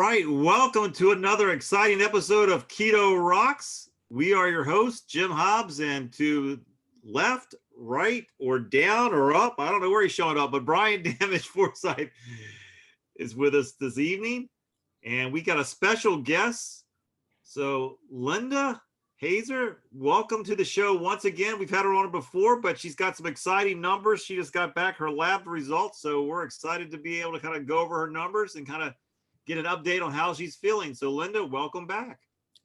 right, welcome to another exciting episode of Keto Rocks. We are your hosts, Jim Hobbs, and to left, right, or down or up, I don't know where he's showing up, but Brian Damage Forsythe is with us this evening, and we got a special guest. So Lynda Haser, welcome to the show once again. We've had her on before, but she's got some exciting numbers. She just got back her lab results, so we're excited to be able to kind of go over her numbers and kind of get an update on how she's feeling. So Lynda, welcome back.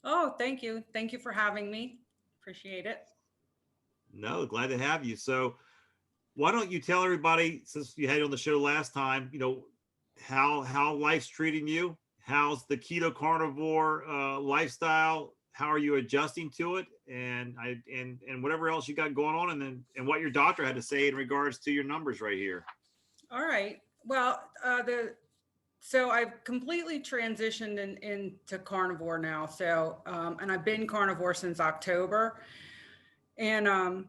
Oh, thank you. Thank you for having me. Appreciate it. No, glad to have you. So why don't you tell everybody, since you had you on the show last time, how life's treating you? How's the keto carnivore lifestyle? How are you adjusting to it? And whatever else you got going on, and what your doctor had to say in regards to your numbers right here. All right. Well, so I've completely transitioned into carnivore now. So, and I've been carnivore since October, and I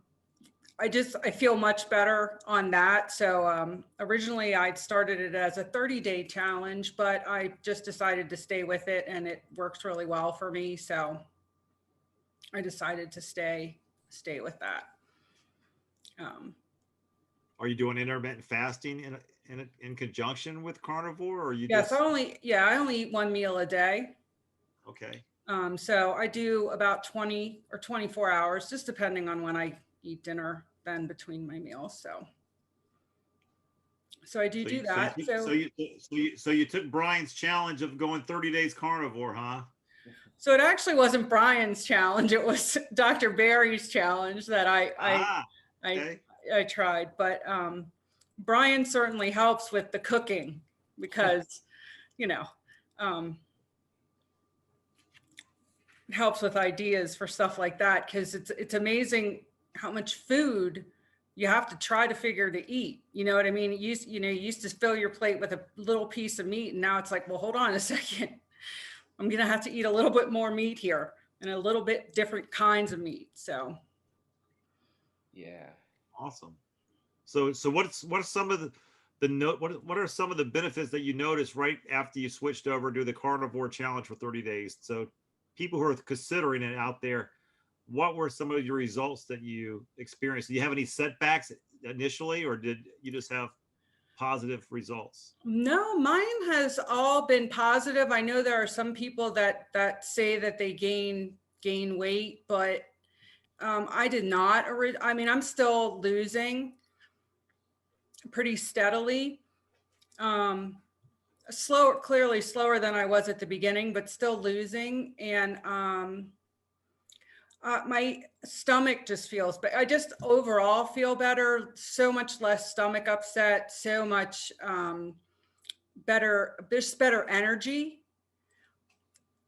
feel much better on that. So originally I'd started it as a 30-day challenge, but I just decided to stay with it, and it works really well for me. So I decided to stay with that. Are you doing intermittent fasting in conjunction with carnivore, or you Yes, just... I only eat one meal a day. Okay. So I do about 20 or 24 hours, just depending on when I eat dinner, then between my meals. So I do that. So you took Brian's challenge of going 30 days carnivore, huh? So it actually wasn't Brian's challenge. It was Dr. Barry's challenge that I tried, but Brian certainly helps with the cooking because, it helps with ideas for stuff like that. Cause it's amazing how much food you have to try to figure to eat. You know what I mean? You used to fill your plate with a little piece of meat, and now it's like, well, hold on a second. I'm going to have to eat a little bit more meat here and a little bit different kinds of meat. So. Yeah. Awesome. So what are some of what are some of the benefits that you noticed right after you switched over to the carnivore challenge for 30 days? So people who are considering it out there, what were some of your results that you experienced? Do you have any setbacks initially, or did you just have positive results? No, mine has all been positive. I know there are some people that say that they gain weight, but I did not. I mean, I'm still losing pretty steadily. Clearly slower than I was at the beginning, but still losing. And my stomach just feels, but I just overall feel better. So much less stomach upset, so much better, just better energy.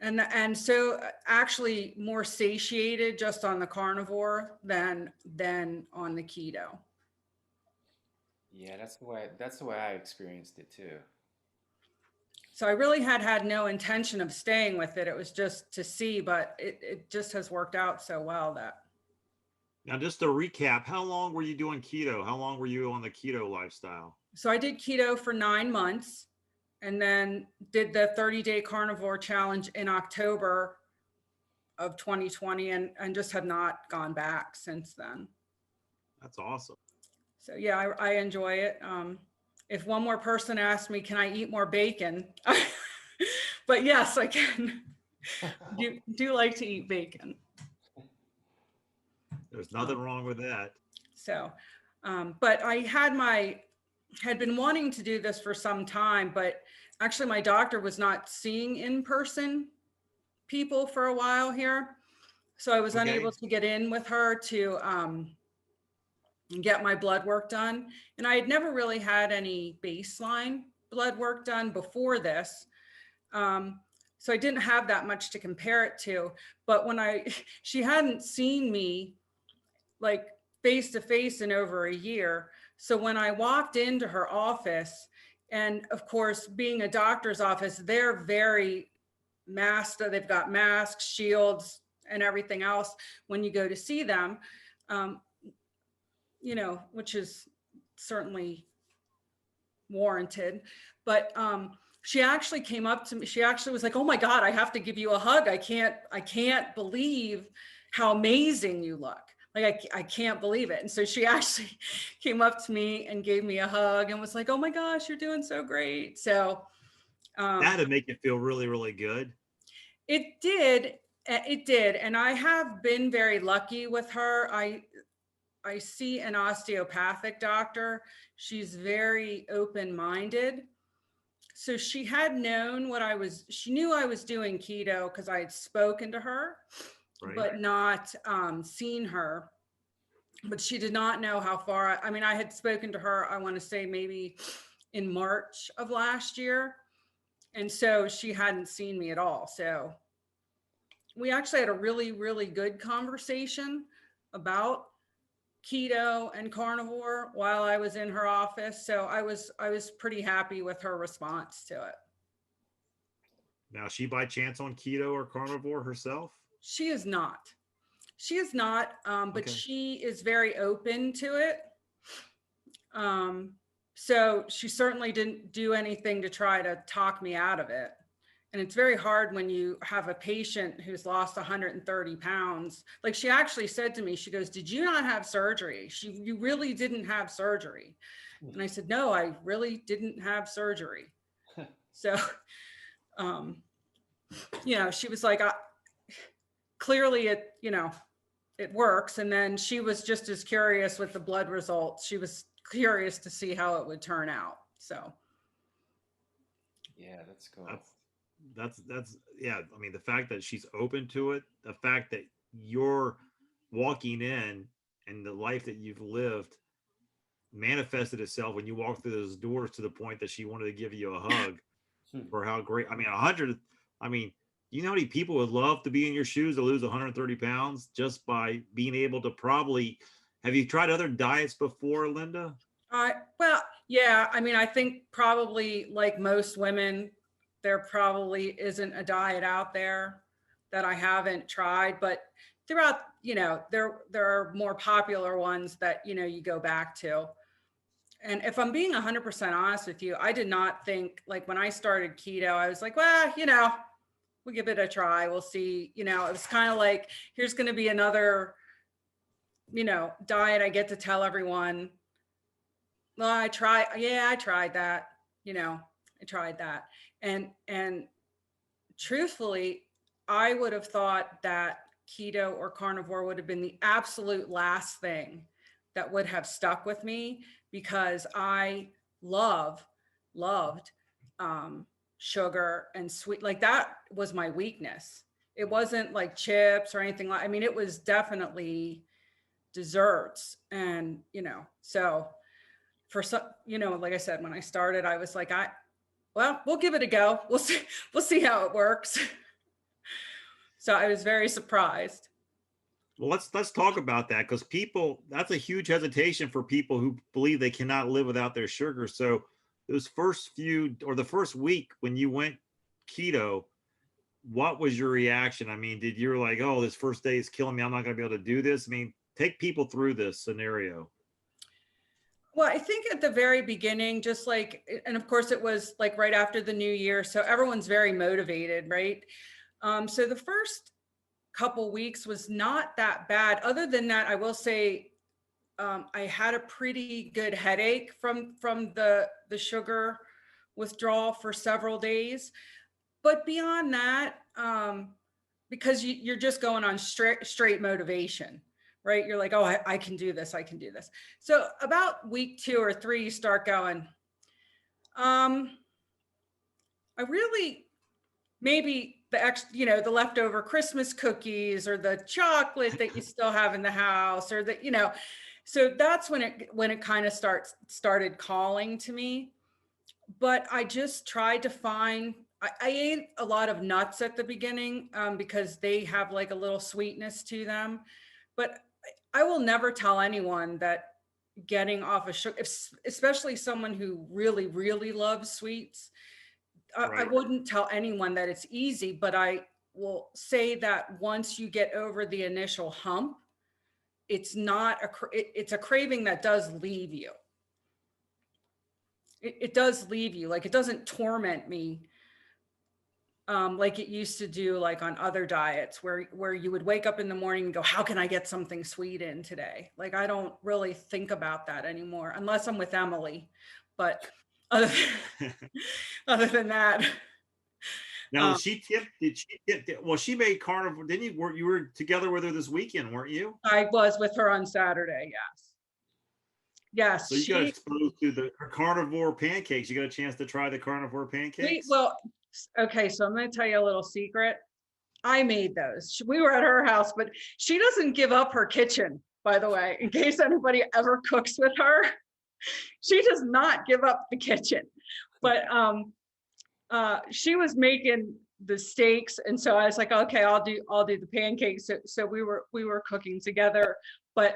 And so actually more satiated just on the carnivore than on the keto. Yeah, that's the way I experienced it too. So I really had no intention of staying with it. It was just to see, but it just has worked out so well that. Now, just to recap, how long were you doing keto? How long were you on the keto lifestyle? So I did keto for 9 months, and then did the 30-day carnivore challenge in October of 2020, and just have not gone back since then. That's awesome. So yeah, I enjoy it. If one more person asked me, can I eat more bacon? But yes, I can. do like to eat bacon. There's nothing wrong with that. So, but I had been wanting to do this for some time, but actually my doctor was not seeing in-person people for a while here. So I was unable to get in with her to get my blood work done. And I had never really had any baseline blood work done before this. So I didn't have that much to compare it to. But when she hadn't seen me like face to face in over a year. So when I walked into her office, and of course, being a doctor's office, they're very masked. They've got masks, shields, and everything else when you go to see them, which is certainly warranted. But she actually came up to me. She actually was like, "Oh my God, I have to give you a hug. I can't believe how amazing you look. Like, I can't believe it." And so she actually came up to me and gave me a hug and was like, "Oh my gosh, you're doing so great." So That'd make you feel really, really good. it did. It did. And I have been very lucky with her. I see an osteopathic doctor. She's very open-minded. So she had known she knew I was doing keto because I had spoken to her, Right. but not seen her. But she did not know how far, I mean, I had spoken to her, I want to say maybe in March of last year. And so she hadn't seen me at all. So we actually had a really, really good conversation about keto and carnivore while I was in her office. So I was pretty happy with her response to it. Now, is she by chance on keto or carnivore herself? She is not. She is not, but Okay. she is very open to it. So she certainly didn't do anything to try to talk me out of it. And it's very hard when you have a patient who's lost 130 pounds. Like, she actually said to me, she goes, "Did you not have surgery? You really didn't have surgery." And I said, "No, I really didn't have surgery." So, she was like, clearly it works. And then she was just as curious with the blood results. She was curious to see how it would turn out. So. Yeah, that's cool. That's yeah. I mean, the fact that she's open to it, the fact that you're walking in and the life that you've lived manifested itself when you walked through those doors to the point that she wanted to give you a hug for how great. I mean, 100. I mean, you know how many people would love to be in your shoes to lose 130 pounds just by being able to probably. Have you tried other diets before, Lynda? Well, yeah. I mean, I think probably like most women, there probably isn't a diet out there that I haven't tried, but throughout, there are more popular ones that, you go back to. And if I'm being 100% honest with you, I did not think, like, when I started keto, I was like, well, we'll give it a try. We'll see. It was kind of like, here's going to be another, diet I get to tell everyone. Well, I tried that. I tried that. And truthfully, I would have thought that keto or carnivore would have been the absolute last thing that would have stuck with me, because I loved sugar and sweet. Like, that was my weakness. It wasn't like chips or anything like, I mean, it was definitely desserts. And, so for some, like I said, when I started, I was like, well, we'll give it a go. We'll see how it works. So I was very surprised. Well, let's talk about that, because that's a huge hesitation for people who believe they cannot live without their sugar. So those first the first week when you went keto, what was your reaction? I mean, did you like, oh, this first day is killing me, I'm not going to be able to do this? I mean, take people through this scenario. Well, I think at the very beginning, just like, and of course it was like right after the new year, so everyone's very motivated, right? So the first couple weeks was not that bad. Other than that, I will say, I had a pretty good headache from the sugar withdrawal for several days. But beyond that, because you're just going on straight motivation, right? You're like, oh, I can do this. I can do this. So about week 2 or 3, you start going, I really, maybe the leftover Christmas cookies or the chocolate that you still have in the house, or so that's when it kind of started calling to me. But I just tried to find, I ate a lot of nuts at the beginning, because they have like a little sweetness to them. But I will never tell anyone that getting off of sugar, especially someone who really, really loves sweets, Right. I wouldn't tell anyone that it's easy, but I will say that once you get over the initial hump, it's not it's a craving that does leave you. it does leave you, like, it doesn't torment me like it used to do, like on other diets where you would wake up in the morning and go, how can I get something sweet in today? Like, I don't really think about that anymore unless I'm with Emily. But other, other than that. Now, did she tip? Well, she made carnivore, didn't you? You were together with her this weekend, weren't you? I was with her on Saturday. Yes. Yes. So you got exposed to the carnivore pancakes. You got a chance to try the carnivore pancakes? Well, okay. So I'm going to tell you a little secret. I made those. We were at her house, but she doesn't give up her kitchen, by the way, in case anybody ever cooks with her. She does not give up the kitchen. But she was making the steaks, and so I was like, okay, I'll do the pancakes. So we were cooking together. But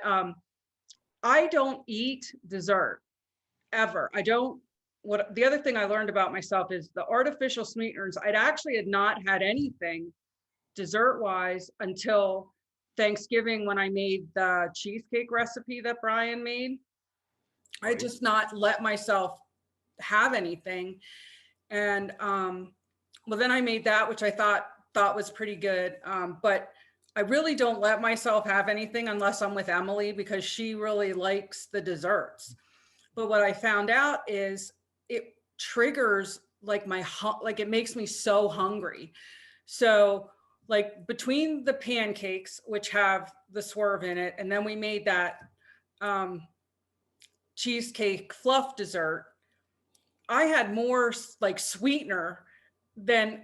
I don't eat dessert ever. I don't. What the other thing I learned about myself is the artificial sweeteners. I'd actually had not had anything dessert wise until Thanksgiving when I made the cheesecake recipe that Brian made. Right. I just not let myself have anything. And well, then I made that, which I thought was pretty good. But I really don't let myself have anything unless I'm with Emily, because she really likes the desserts. But what I found out is it triggers like like it makes me so hungry. So like between the pancakes, which have the swerve in it, and then we made that cheesecake fluff dessert, I had more like sweetener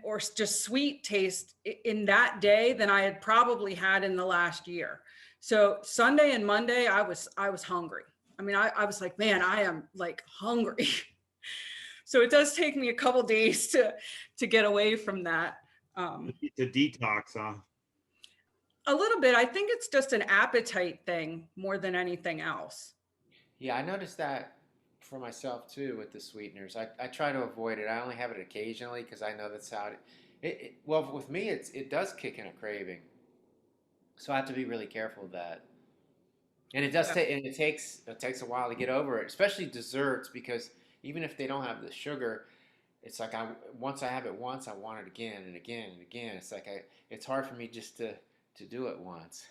or just sweet taste in that day than I had probably had in the last year. So Sunday and Monday, I was hungry. I mean, I was like, man, I am like hungry. So it does take me a couple days to get away from that. To detox, huh? A little bit. I think it's just an appetite thing more than anything else. Yeah, I noticed that for myself too with the sweeteners. I try to avoid it. I only have it occasionally because I know that's how well, with me, it does kick in a craving. So I have to be really careful of that. And it does take, and it takes a while to get over it, especially desserts, because even if they don't have the sugar, it's like once I have it once, I want it again and again and again. It's like it's hard for me just to do it once.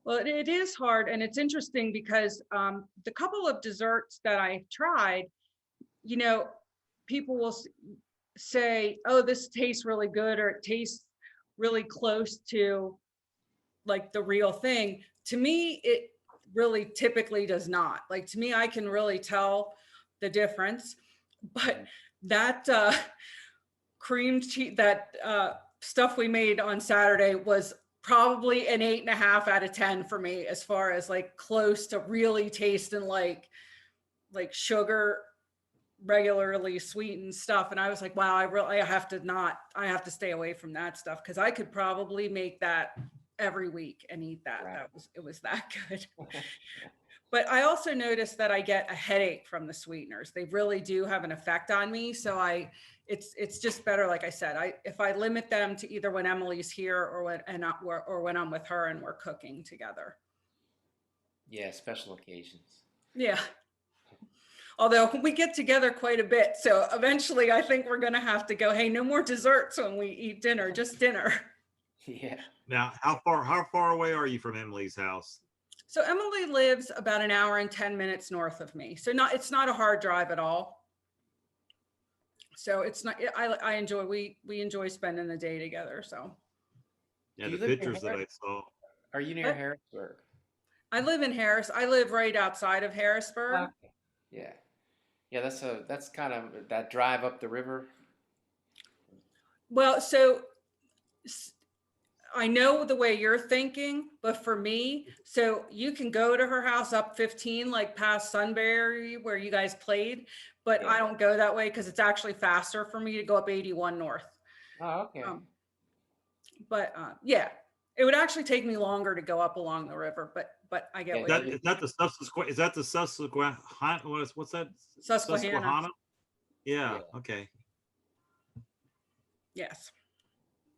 Well, it is hard, and it's interesting because the couple of desserts that I tried, you know, people will say, "Oh, this tastes really good," or "It tastes really close to like the real thing." To me, it really typically does not. Like, to me, I can really tell the difference. But that creamed cheese, that stuff we made on Saturday was probably an 8.5 out of 10 for me, as far as like close to really tasting like sugar, regularly sweetened stuff. And I was like, wow, I have to stay away from that stuff, because I could probably make that every week and eat that. Right. It was that good. But I also noticed that I get a headache from the sweeteners. They really do have an effect on me. So it's just better, like I said, if I limit them to either when Emily's here or when I'm with her and we're cooking together. Yeah, special occasions. Yeah. Although we get together quite a bit. So eventually I think we're going to have to go, hey, no more desserts when we eat dinner, just dinner. Yeah. Now, how far away are you from Emily's house? So Emily lives about an hour and 10 minutes north of me. So it's not a hard drive at all. So it's not, we enjoy spending the day together. So Yeah, the pictures that I saw. Are you near Harrisburg? I live in Harris. I live right outside of Harrisburg. Okay. Yeah. Yeah, that's kind of that drive up the river. Well, so I know the way you're thinking, but for me, so you can go to her house up 15, like past Sunbury where you guys played, but Yeah. I don't go that way because it's actually faster for me to go up 81 north. Oh, okay. But yeah, it would actually take me longer to go up along the river, but I get what Is that the Susquehanna? Is that the Susquehanna? What's that? Susquehanna. Yeah. Okay. Yes.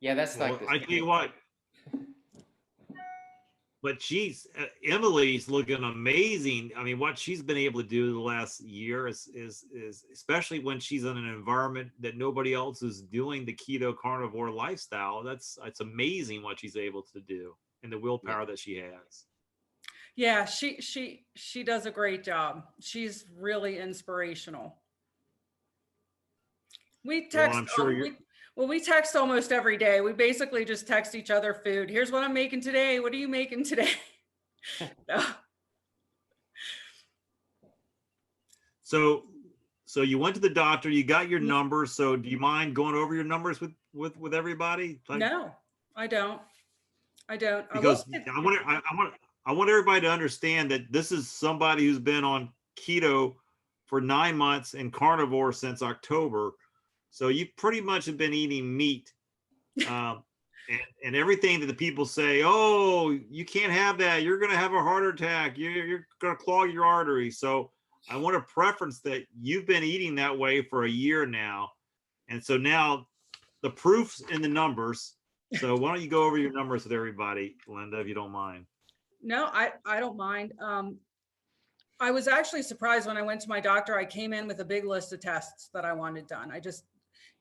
Yeah, that's like I tell you what. but Emily's looking amazing. I mean, what she's been able to do the last year is especially when she's in an environment that nobody else is doing the keto carnivore lifestyle. It's amazing what she's able to do and the willpower that she has. Yeah, she does a great job. She's really inspirational. We text. Well, I'm sure we text almost every day. We basically just text each other food. Here's what I'm making today. What are you making today? So you went to the doctor. You got your numbers. So do you mind going over your numbers with everybody? No, I don't. Because I want everybody to understand that this is somebody who's been on keto for 9 months and carnivore since October. So you pretty much have been eating meat, and everything that the people say, oh, you can't have that. You're going to have a heart attack. You're going to clog your arteries. So I want to preference that you've been eating that way for a year now. And so now the proof's in the numbers. So why don't you go over your numbers with everybody, Lynda, if you don't mind. No, I don't mind. I was actually surprised when I went to my doctor. I came in with a big list of tests that I wanted done. I just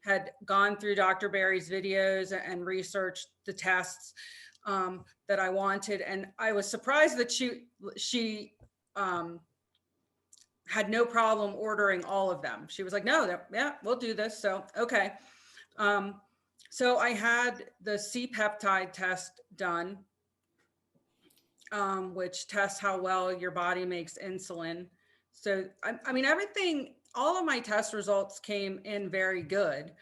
had gone through Dr. Barry's videos and researched the tests that I wanted. And I was surprised that she had no problem ordering all of them. She was like, no, yeah, we'll do this. So, okay. So I had the C-peptide test done, which tests how well your body makes insulin. So, I mean, everything, all of my test results came in very good.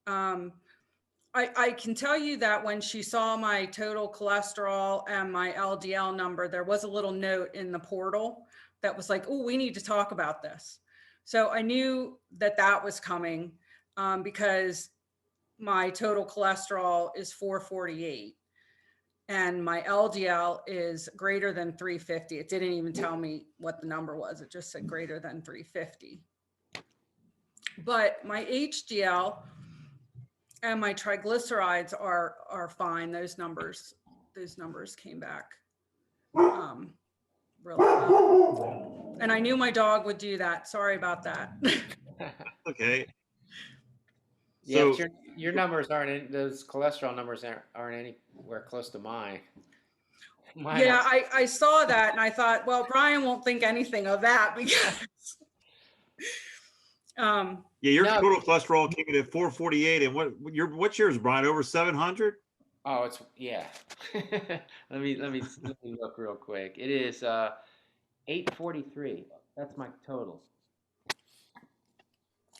I can tell you that when she saw my total cholesterol and my LDL number, there was a little note in the portal that was like, oh, we need to talk about this. So I knew that was coming because my total cholesterol is 448 and my LDL is greater than 350. It didn't even tell me what the number was. It just said greater than 350. But my HDL and my triglycerides are fine. Those numbers came back really well. And I knew my dog would do that. Sorry about that. Okay. Yeah, so, but your numbers those cholesterol numbers aren't anywhere close to mine. Yeah, I saw that and I thought, well, Brian won't think anything of that because yeah, your total cholesterol came in at 448, and what's yours, Brian? Over 700? Oh, it's yeah. let me look real quick. It is 843. That's my total.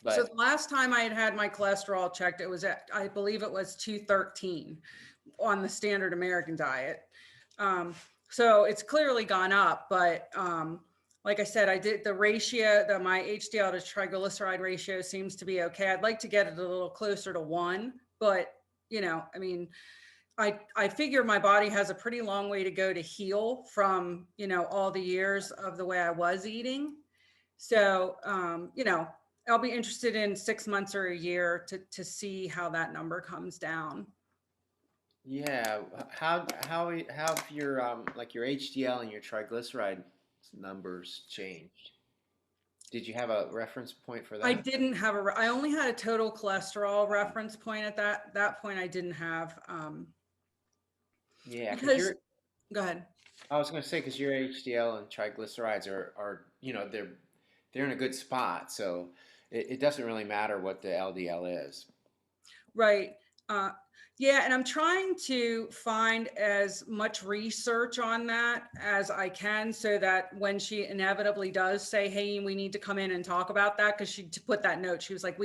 But, so the last time I had my cholesterol checked, it was at, I believe it was 213 on the standard American diet. So it's clearly gone up, but like I said, I did the ratio, my HDL to triglyceride ratio seems to be okay. I'd like to get it a little closer to 1, but you know, I mean, I figure my body has a pretty long way to go to heal from, you know, all the years of the way I was eating. So, you know, I'll be interested in 6 months or a year to see how that number comes down. Yeah. How have your like your HDL and your triglyceride numbers changed? Did you have a reference point for that? I didn't have I only had a total cholesterol reference point at that point. I didn't have. Yeah. Because go ahead. I was going to say because your HDL and triglycerides are you know they're in a good spot, so it doesn't really matter what the LDL is. Right. Yeah, and I'm trying to find as much research on that as I can so that when she inevitably does say, hey, we need to come in and talk about that, because she put that note. She was like,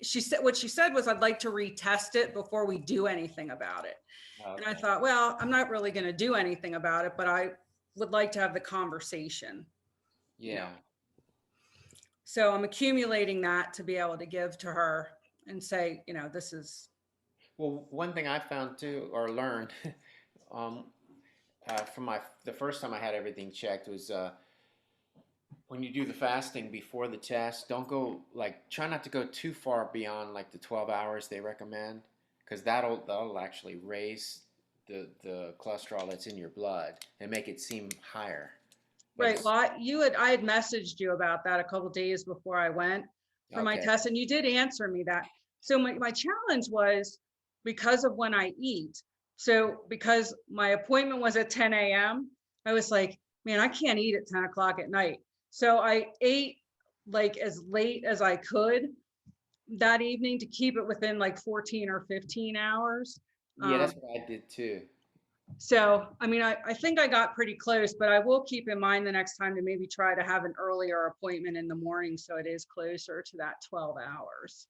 she said, what she said was, I'd like to retest it before we do anything about it. Okay. And I thought, well, I'm not really going to do anything about it, but I would like to have the conversation. Yeah. You know? So I'm accumulating that to be able to give to her and say, you know, this is. Well, one thing I found too, or learned from the first time I had everything checked was when you do the fasting before the test, try not to go too far beyond like the 12 hours they recommend, because that'll actually raise the cholesterol that's in your blood and make it seem higher. But Right. Well, I had messaged you about that a couple days before I went for my okay. test, and you did answer me that. So my challenge was because of when I eat. So because my appointment was at 10 a.m., I was like, man, I can't eat at 10 o'clock at night. So I ate like as late as I could that evening to keep it within like 14 or 15 hours. Yeah, that's what I did too. So, I mean, I think I got pretty close, but I will keep in mind the next time to maybe try to have an earlier appointment in the morning so it is closer to that 12 hours.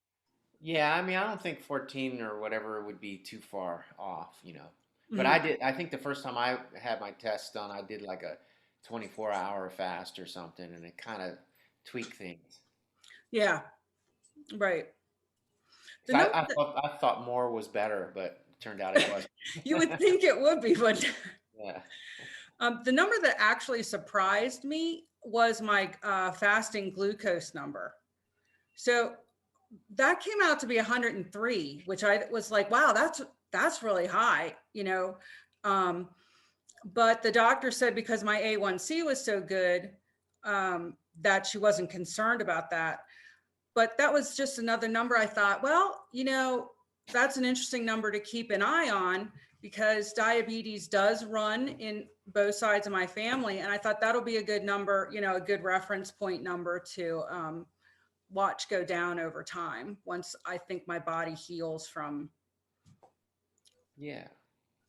Yeah, I mean, I don't think 14 or whatever would be too far off, you know. But Mhm. I think the first time I had my test done, I did like a 24-hour fast or something, and it kind of tweaked things. Yeah, right. The 'Cause number that I thought more was better, but it turned out it wasn't. you would think it would be, but Yeah. the number that actually surprised me was my fasting glucose number. So that came out to be 103, which I was like, wow, that's really high, you know. Um, but the doctor said because my A1C was so good, that she wasn't concerned about that. But that was just another number. I thought, well, you know, that's an interesting number to keep an eye on because diabetes does run in both sides of my family. And I thought that'll be a good number, you know, a good reference point number to watch go down over time once I think my body heals Yeah.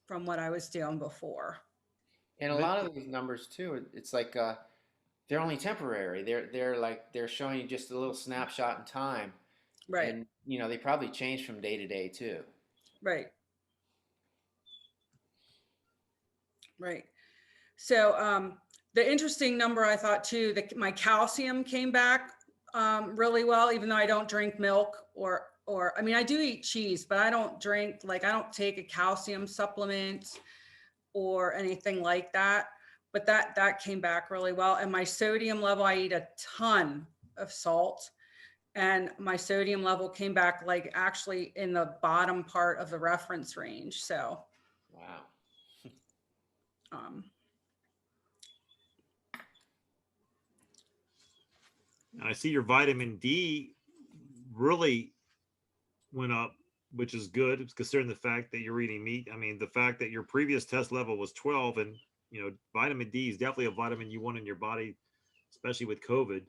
from what I was doing before. And a lot of these numbers too, it's like they're only temporary. They're like they're showing you just a little snapshot in time, Right, and you know they probably change from day to day too. right, right. So the interesting number I thought too, that my calcium came back really well, even though I don't drink milk or I mean, I do eat cheese, but I don't drink, like I don't take a calcium supplement or anything like that. But that came back really well. And my sodium level, I eat a ton of salt. And my sodium level came back like actually in the bottom part of the reference range. So Wow. um, I see your vitamin D really went up, which is good considering the fact that you're eating meat. I mean, the fact that your previous test level was 12, and you know, vitamin D is definitely a vitamin you want in your body, especially with COVID.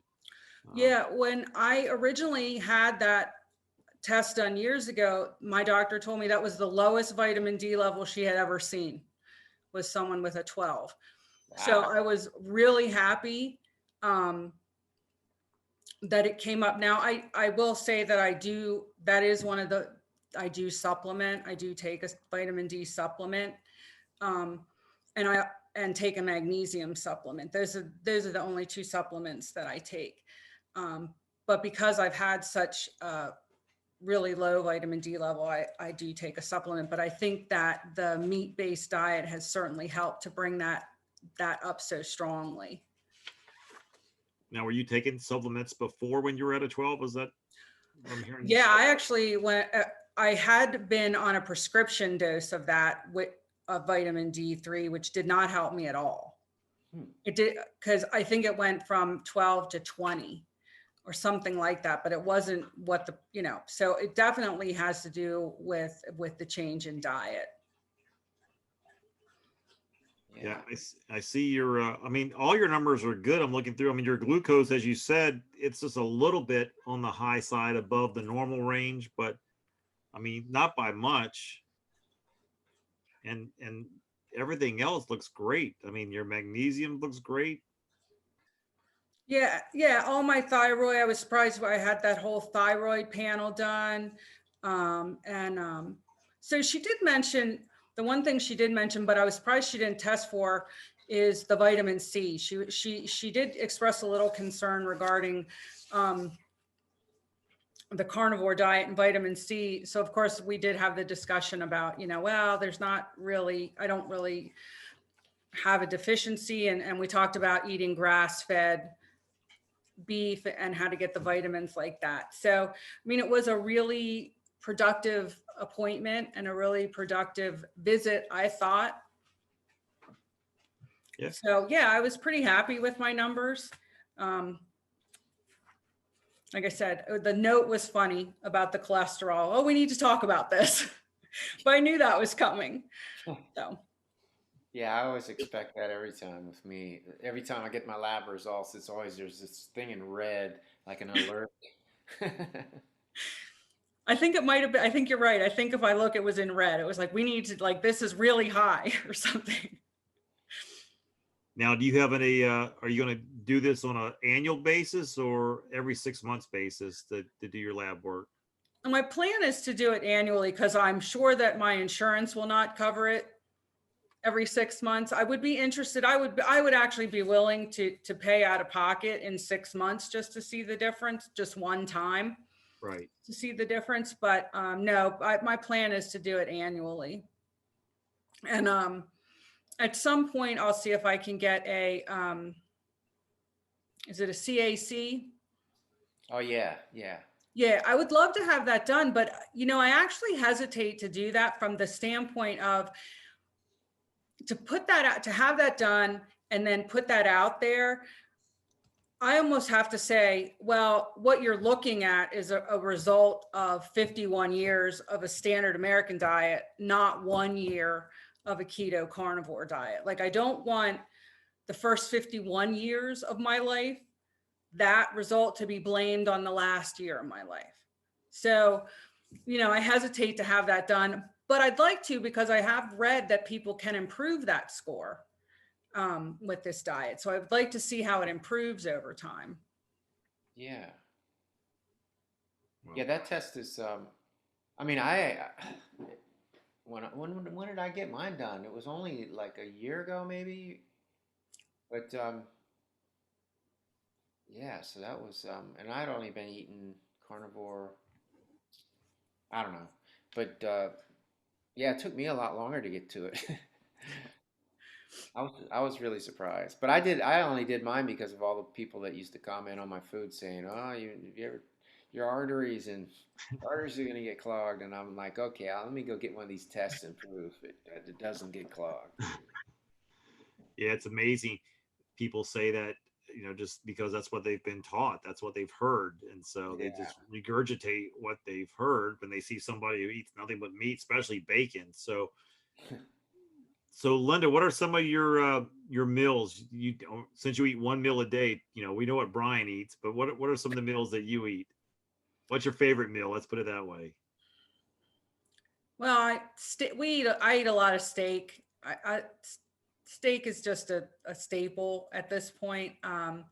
yeah, when I originally had that test done years ago, my doctor told me that was the lowest vitamin D level she had ever seen was someone with a 12. So Wow. I was really happy that it came up. Now I will say that that is one of I do supplement. I do take a vitamin D supplement. Um, and take a magnesium supplement. Those are the only two supplements that I take. But because I've had such really low vitamin D level, I do take a supplement, but I think that the meat-based diet has certainly helped to bring that up so strongly. Now, were you taking supplements before when you were at a 12? Was that what I'm hearing? Yeah, I actually I had been on a prescription dose of that with vitamin D3, which did not help me at all. It did, because I think it went from 12 to 20 or something like that, but it wasn't what so it definitely has to do with the change in diet. Yeah, I see your, I mean, all your numbers are good. I'm looking through. I mean, your glucose, as you said, it's just a little bit on the high side above the normal range, but I mean, not by much. And everything else looks great. I mean, your magnesium looks great. Yeah, all my thyroid, I was surprised when I had that whole thyroid panel done. So she did mention, the one thing she did mention, but I was surprised she didn't test for, is the vitamin C. She did express a little concern regarding the carnivore diet and vitamin C. So of course we did have the discussion about, well, I don't really have a deficiency. And we talked about eating grass-fed beef and how to get the vitamins like that. So, I mean, it was a really productive appointment and a really productive visit, I thought. Yeah. So yeah, I was pretty happy with my numbers. Like I said, the note was funny about the cholesterol. Oh, we need to talk about this. But I knew that was coming. So Yeah, I always expect that every time with me. Every time I get my lab results, it's always there's this thing in red, like an alert. I think it might have been, I think you're right. I think if I look, it was in red. It was like, we need to, like, this is really high or something. Now, do you have any, are you going to do this on an annual basis or every 6 months basis to do your lab work? And my plan is to do it annually because I'm sure that my insurance will not cover it every 6 months. I would be interested. I would actually be willing to pay out of pocket in 6 months just to see the difference, just one time. Right. To see the difference. But no, my plan is to do it annually. And at some point, I'll see if I can get a, is it a CAC? Oh yeah, yeah. Yeah, I would love to have that done, but I actually hesitate to do that from the standpoint of to put that out, to have that done and then put that out there. I almost have to say, well, what you're looking at is a result of 51 years of a standard American diet, not 1 year of a keto carnivore diet. Like, I don't want the first 51 years of my life, that result to be blamed on the last year of my life. So, I hesitate to have that done, but I'd like to, because I have read that people can improve that score with this diet. So I would like to see how it improves over time. Yeah. Well, Yeah, that test is I mean, when did I get mine done? It was only like a year ago maybe. But yeah, so that was and I'd only been eating carnivore, I don't know. But yeah, it took me a lot longer to get to it. I was really surprised, but I only did mine because of all the people that used to comment on my food saying, "Oh, your arteries are gonna get clogged," and I'm like, "Okay, let me go get one of these tests and prove it doesn't get clogged." yeah, it's amazing. People say that, just because that's what they've been taught, that's what they've heard. And so they Yeah. just regurgitate what they've heard when they see somebody who eats nothing but meat, especially bacon. So Lynda, what are some of your meals? Since you eat one meal a day, we know what Brian eats, but what are some of the meals that you eat? What's your favorite meal? Let's put it that way. Well, I eat a lot of steak. Steak is just a staple at this point. I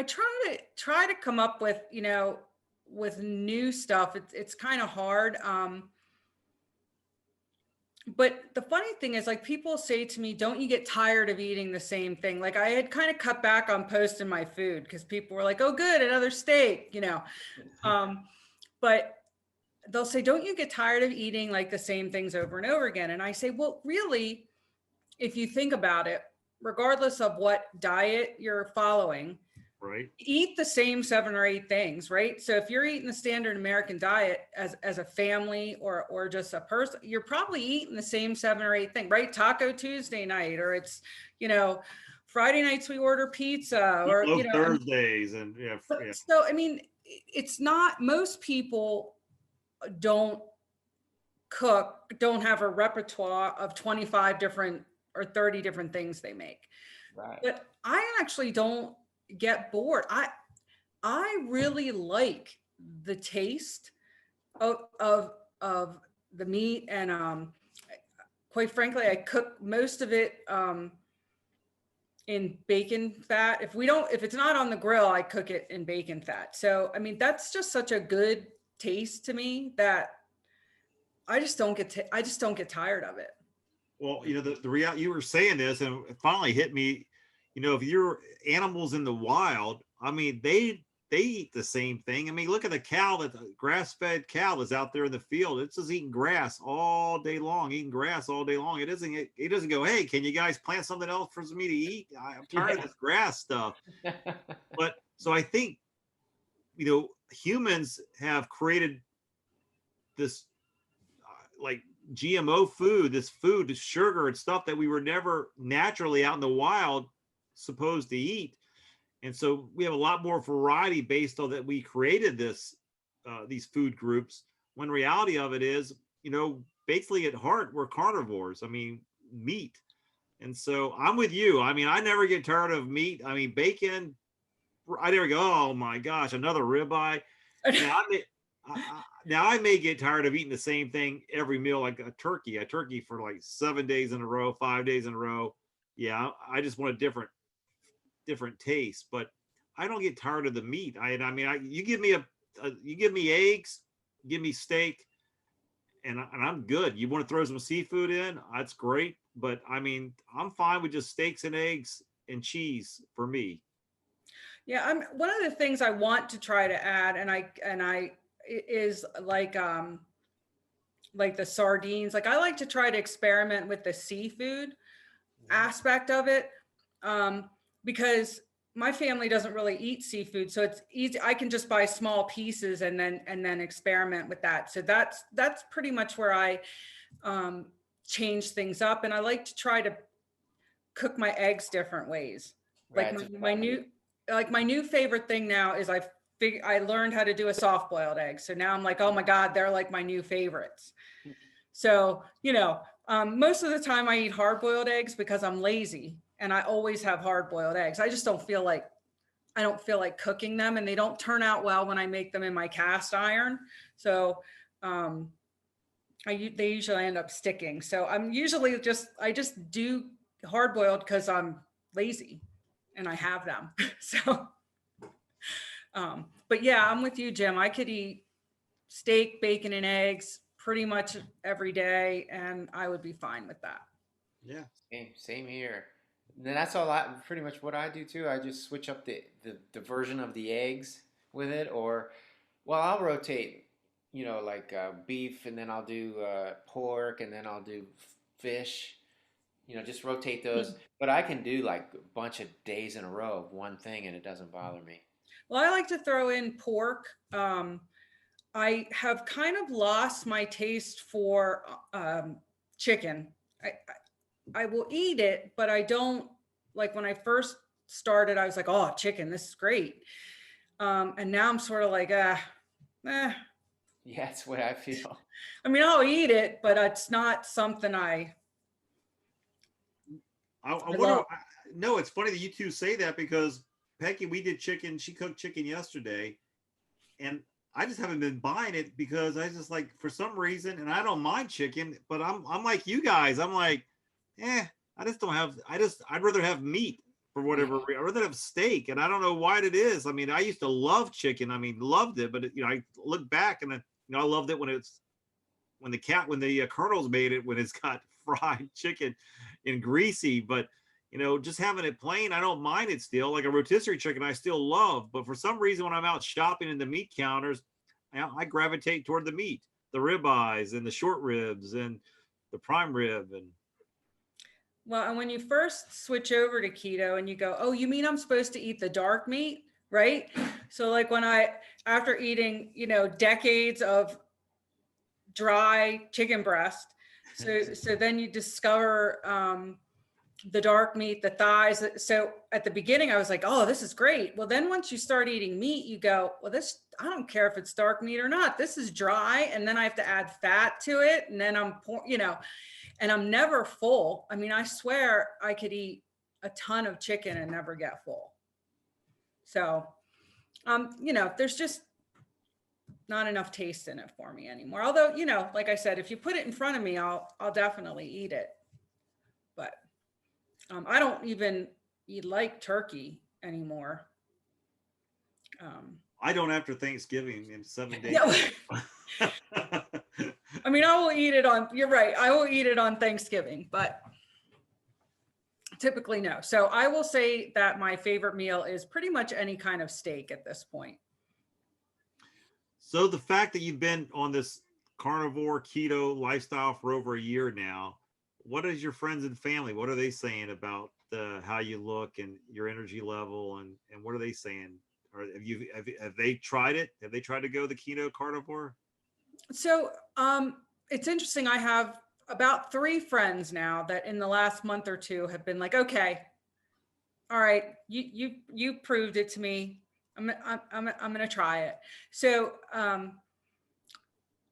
try to come up with, with new stuff. It's kind of hard. But the funny thing is, like, people say to me, don't you get tired of eating the same thing? Like, I had kind of cut back on posting my food because people were like, oh, good, another steak, but they'll say, don't you get tired of eating like the same things over and over again? And I say, well, really, if you think about it, regardless of what diet you're following, Right. eat the same 7 or 8 things, right? So if you're eating the standard American diet as a family or just a person, you're probably eating the same 7 or 8 things, right? Taco Tuesday night, or it's, Friday nights we order pizza, or Thursdays, and yeah. So I mean, it's not, most people don't have a repertoire of 25 different or 30 different things they make. Right. But I actually don't get bored. I really like the taste of the meat, and quite frankly, I cook most of it in bacon fat. If it's not on the grill, I cook it in bacon fat. So I mean, that's just such a good taste to me that I just don't get tired of it. Well, the reality, you were saying this, and it finally hit me. If you're animals in the wild, I mean, they eat the same thing. I mean, look at the grass-fed cow that's out there in the field. It's just eating grass all day long, eating grass all day long. It doesn't go, hey, can you guys plant something else for me to eat? I'm tired of this grass stuff. But so I think, humans have created this like GMO food, this food, sugar and stuff that we were never naturally out in the wild supposed to eat. And so we have a lot more variety based on that we created these food groups, when reality of it is, basically at heart, we're carnivores. I mean, meat. And so I'm with you. I mean, I never get tired of meat. I mean, bacon, I never go, oh my gosh, another ribeye. Now I may get tired of eating the same thing every meal, like a turkey for like 7 days in a row, 5 days in a row. Yeah, I just want a different taste, but I don't get tired of the meat. You give me you give me eggs, give me steak, and I'm good. You want to throw some seafood in, that's great. But I mean, I'm fine with just steaks and eggs and cheese for me. Yeah, one of the things I want to try to add, and I is like the sardines. Like I like to try to experiment with the seafood aspect of it, because my family doesn't really eat seafood, so it's easy. I can just buy small pieces and then experiment with that. So that's pretty much where I change things up, and I like to try to cook my eggs different ways. Like my new favorite thing now is I learned how to do a soft boiled egg. So now I'm like, oh my God, they're like my new favorites. So, most of the time I eat hard boiled eggs because I'm lazy, and I always have hard boiled eggs. I just don't feel like cooking them, and they don't turn out well when I make them in my cast iron. So, they usually end up sticking. So I just do hard boiled because I'm lazy and I have them. So, but yeah, I'm with you, Jim. I could eat steak, bacon, and eggs pretty much every day, and I would be fine with that. Yeah. Same here. And that's pretty much what I do too. I just switch up the version of the eggs with it, or, well, I'll rotate, like beef, and then I'll do pork, and then I'll do fish. Just rotate those. But I can do like a bunch of days in a row of one thing, and it doesn't bother me. Well, I like to throw in pork. I have kind of lost my taste for chicken. I will eat it, but I don't, like when I first started, I was like, oh, chicken, this is great. And now I'm sort of like, eh. Yeah, that's the way I feel. I mean, I'll eat it, but it's not something I wonder. No, it's funny that you two say that, because Peggy, we did chicken. She cooked chicken yesterday, and I just haven't been buying it because I just, like, for some reason, and I don't mind chicken, but I'm like you guys. I'm like, I'd rather have meat for whatever reason. I'd rather have steak, and I don't know why it is. I mean, I used to love chicken. I mean, loved it, but I look back and I loved it when the Colonels made it, when it's got fried chicken and greasy. But just having it plain, I don't mind it still. Like a rotisserie chicken, I still love. But for some reason, when I'm out shopping in the meat counters, I gravitate toward the meat, the ribeyes and the short ribs and the prime rib. Well, and when you first switch over to keto and you go, oh, you mean I'm supposed to eat the dark meat, right? So like after eating, decades of dry chicken breast, so then you discover the dark meat, the thighs. So at the beginning, I was like, oh, this is great. Well, then once you start eating meat, you go, well, I don't care if it's dark meat or not. This is dry. And then I have to add fat to it. And then and I'm never full. I mean, I swear I could eat a ton of chicken and never get full. So, there's just not enough taste in it for me anymore. Although, like I said, if you put it in front of me, I'll definitely eat it. But I don't even like turkey anymore. I don't after Thanksgiving in 7 days. Yeah. I mean, you're right. I will eat it on Thanksgiving, but typically no. So I will say that my favorite meal is pretty much any kind of steak at this point. So the fact that you've been on this carnivore keto lifestyle for over a year now, what is your friends and family? What are they saying about how you look and your energy level, and what are they saying or have they tried it? Have they tried to go the keto carnivore? So it's interesting. I have about 3 friends now that in the last month or 2 have been like, okay, all right, you proved it to me. I'm going to try it. So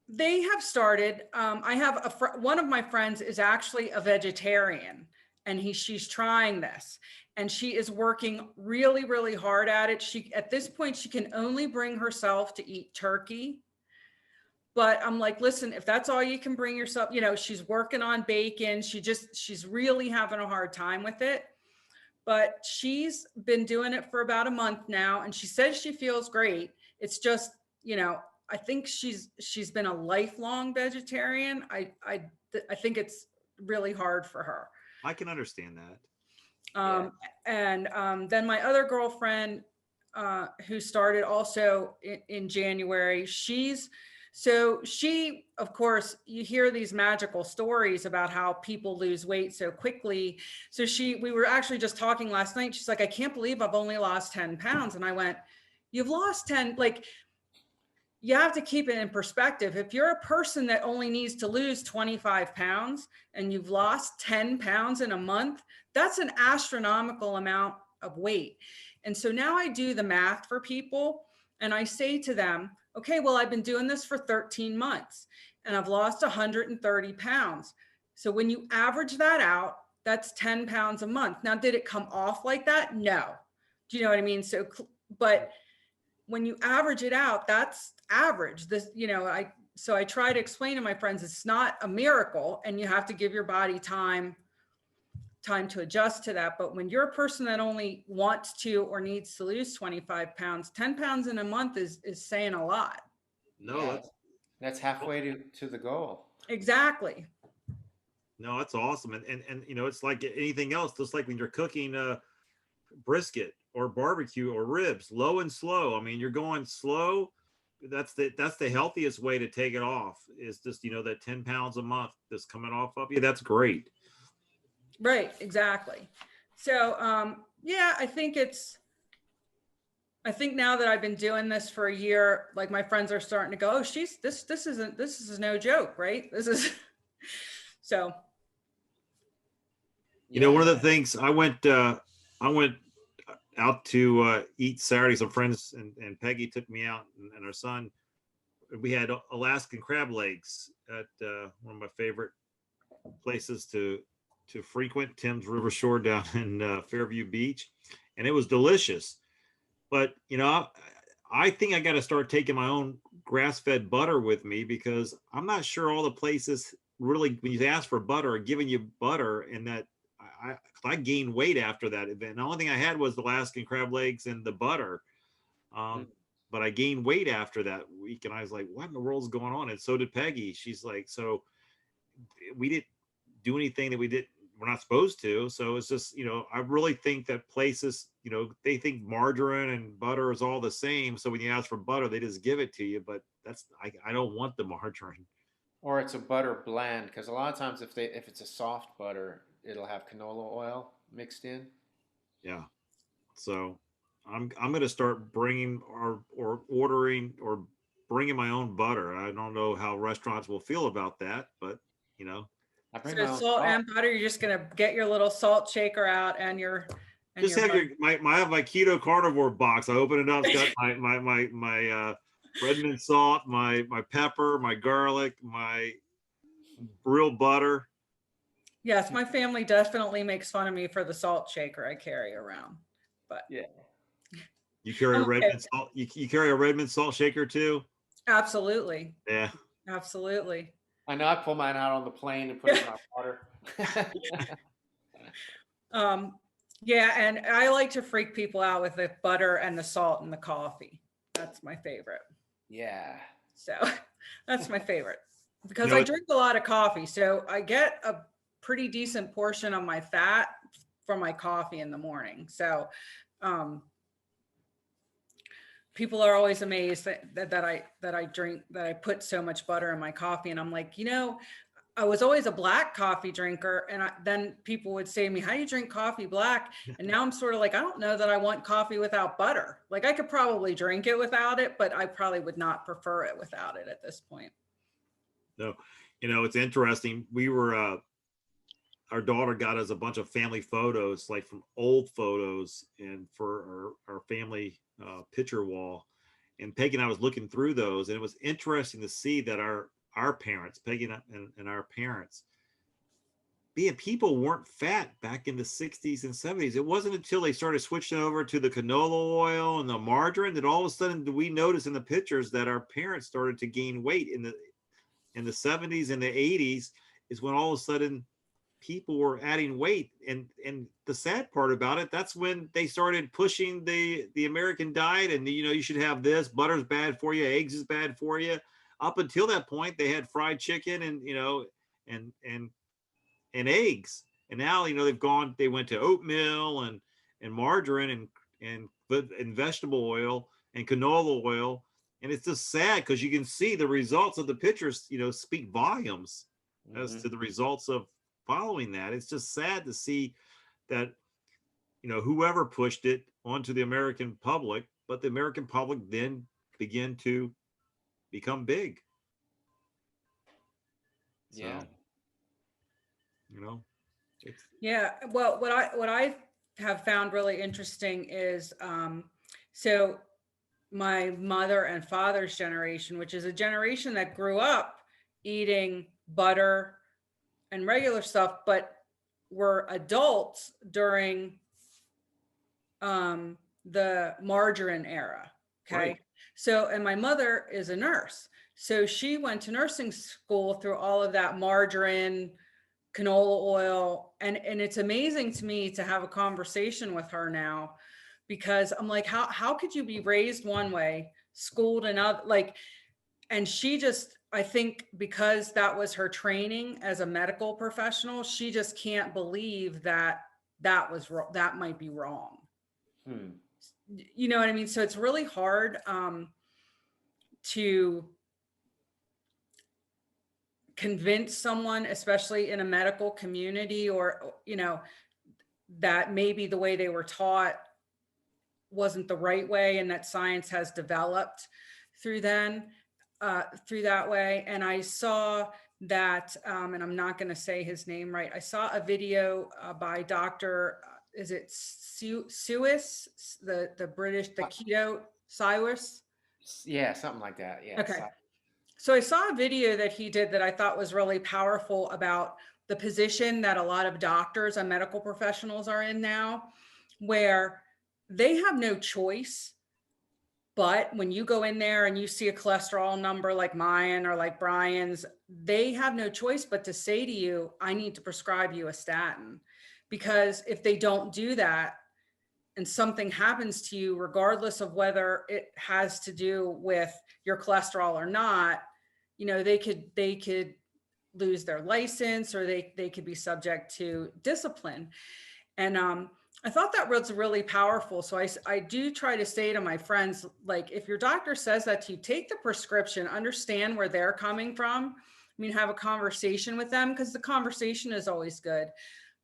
they have started. I have one of my friends is actually a vegetarian, and she's trying this, and she is working really, really hard at it. At this point, she can only bring herself to eat turkey. But I'm like, listen, if that's all you can bring yourself, she's working on bacon. She's really having a hard time with it. But she's been doing it for about a month now, and she says she feels great. It's just, I think she's been a lifelong vegetarian. I think it's really hard for her. I can understand that. And then my other girlfriend, who started also in January, she, of course, you hear these magical stories about how people lose weight so quickly. So we were actually just talking last night. She's like, I can't believe I've only lost 10 pounds. And I went, you've lost 10, like, you have to keep it in perspective. If you're a person that only needs to lose 25 pounds and you've lost 10 pounds in a month, that's an astronomical amount of weight. And so now I do the math for people and I say to them, okay, well, I've been doing this for 13 months and I've lost 130 pounds. So when you average that out, that's 10 pounds a month. Now, did it come off like that? No. Do you know what I mean? But when you average it out, that's average. So I try to explain to my friends, it's not a miracle and you have to give your body time to adjust to that. But when you're a person that only wants to or needs to lose 25 pounds, 10 pounds in a month is saying a lot. No, yeah, that's halfway to the goal. Exactly. No, that's awesome. And it's like anything else, just like when you're cooking brisket or barbecue or ribs, low and slow. I mean, you're going slow. That's the healthiest way to take it off, is just, that 10 pounds a month that's coming off of you. That's great. Right. Exactly. So, I think now that I've been doing this for a year, like my friends are starting to go, oh, this is no joke, right? This is so. One of the things I went out to eat Saturday. Some friends and Peggy took me out, and our son. We had Alaskan crab legs at one of my favorite places to frequent, Tim's River Shore down in Fairview Beach, and it was delicious. But I think I got to start taking my own grass-fed butter with me, because I'm not sure all the places really, when you ask for butter, are giving you butter, and that I gained weight after that event. The only thing I had was the Alaskan crab legs and the butter. But I gained weight after that week, and I was like, what in the world's going on? And so did Peggy. She's like, so we didn't do anything that we're not supposed to. So it's just, I really think that places, they think margarine and butter is all the same. So when you ask for butter, they just give it to you. But I don't want the margarine. Or it's a butter blend, because a lot of times if it's a soft butter, it'll have canola oil mixed in. Yeah. So I'm going to start bringing or ordering or bringing my own butter. I don't know how restaurants will feel about that, but I bring So my own salt and butter, you're just gonna get your little salt shaker out and just have my keto carnivore box. I open it up. It's got my red mint salt, my pepper, my garlic, my real butter. Yes, my family definitely makes fun of me for the salt shaker I carry around. But yeah. You carry a red mint salt. You carry a red mint salt shaker too? Absolutely. Yeah. Absolutely. I know. I pull mine out on the plane and put it in my water. Yeah, and I like to freak people out with the butter and the salt and the coffee. That's my favorite. Yeah. So that's my favorite, because I drink a lot of coffee. So I get a pretty decent portion of my fat from my coffee in the morning. So people are always amazed that I put so much butter in my coffee. And I'm like, I was always a black coffee drinker. And then people would say to me, how do you drink coffee black? And now I'm sort of like, I don't know that I want coffee without butter. Like I could probably drink it without it, but I probably would not prefer it without it at this point. No, it's interesting. We were, our daughter got us a bunch of family photos, like from old photos, and for our family picture wall. And Peggy and I was looking through those, and it was interesting to see that our parents, Peggy and our parents, people weren't fat back in the 60s and 70s. It wasn't until they started switching over to the canola oil and the margarine that all of a sudden we noticed in the pictures that our parents started to gain weight in the 70s and the 80s, is when all of a sudden people were adding weight. And the sad part about it, that's when they started pushing the American diet, and you should have this, butter's bad for you, eggs is bad for you. Up until that point, they had fried chicken and eggs. And now, they went to oatmeal and margarine and vegetable oil and canola oil. And it's just sad because you can see the results of the pictures, speak volumes as to the results of following that. It's just sad to see that, whoever pushed it onto the American public, but the American public then began to become big. Yeah. Yeah. Well, what I have found really interesting is, so my mother and father's generation, which is a generation that grew up eating butter and regular stuff, but were adults during the margarine era. Okay. Right. So, and my mother is a nurse. So she went to nursing school through all of that margarine, canola oil. And it's amazing to me to have a conversation with her now, because I'm like, how could you be raised one way, schooled another, like, and she just, I think because that was her training as a medical professional, she just can't believe that was wrong. That might be wrong. You know what I mean? So it's really hard to convince someone, especially in a medical community, or, that maybe the way they were taught wasn't the right way, and that science has developed through that way. And I saw that, and I'm not going to say his name right. I saw a video by Dr. Is it Suis, the British, the keto Cyrus? Yeah, something like that. Yeah. Okay. So I saw a video that he did that I thought was really powerful about the position that a lot of doctors and medical professionals are in now, where they have no choice. But when you go in there and you see a cholesterol number like mine or like Brian's, they have no choice but to say to you, I need to prescribe you a statin. Because if they don't do that and something happens to you, regardless of whether it has to do with your cholesterol or not, they could lose their license, or they could be subject to discipline. And I thought that was really powerful. So I do try to say to my friends, like, if your doctor says that to you, take the prescription, understand where they're coming from. I mean, have a conversation with them, because the conversation is always good.